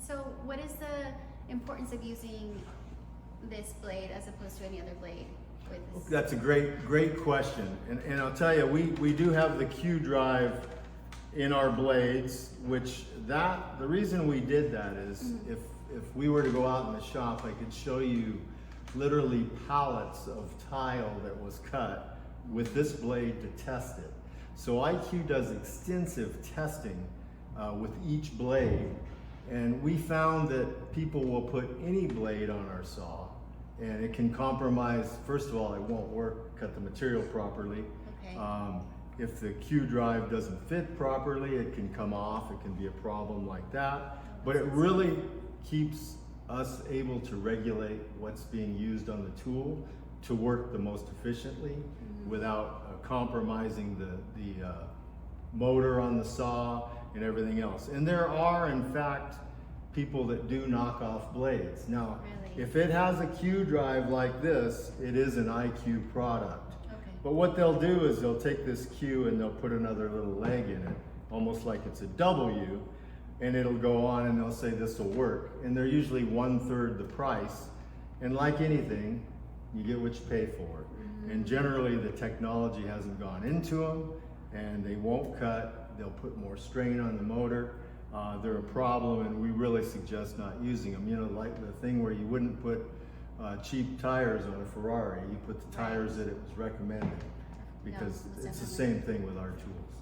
so what is the importance of using this blade as opposed to any other blade with this? That's a great question. And I'll tell you, we do have the Q drive in our blades, which the reason we did that is if we were to go out in the shop, I could show you literally pallets of tile that was cut with this blade to test it. So IQ does extensive testing with each blade, and we found that people will put any blade on our saw and it can compromise. First of all, it won't work, cut the material properly. Okay. If the Q drive doesn't fit properly, it can come off, it can be a problem like that. But it really keeps us able to regulate what's being used on the tool to work the most efficiently without compromising the motor on the saw and everything else. And there are, in fact, people that do knock off blades. Now, Really? if it has a Q drive like this, it is an IQ product. Okay. But what they'll do is they'll take this Q and they'll put another little leg in it, almost like it's a W, and it'll go on and they'll say this will work. And they're usually 1/3 the price. And like anything, you get what you pay for. And generally the technology hasn't gone into them and they won't cut. They'll put more strain on the motor. They're a problem, and we really suggest not using them. You know, like the thing where you wouldn't put cheap tires on a Ferrari. You put the tires that it was recommended, because No, it's the definitely. same thing with our tools.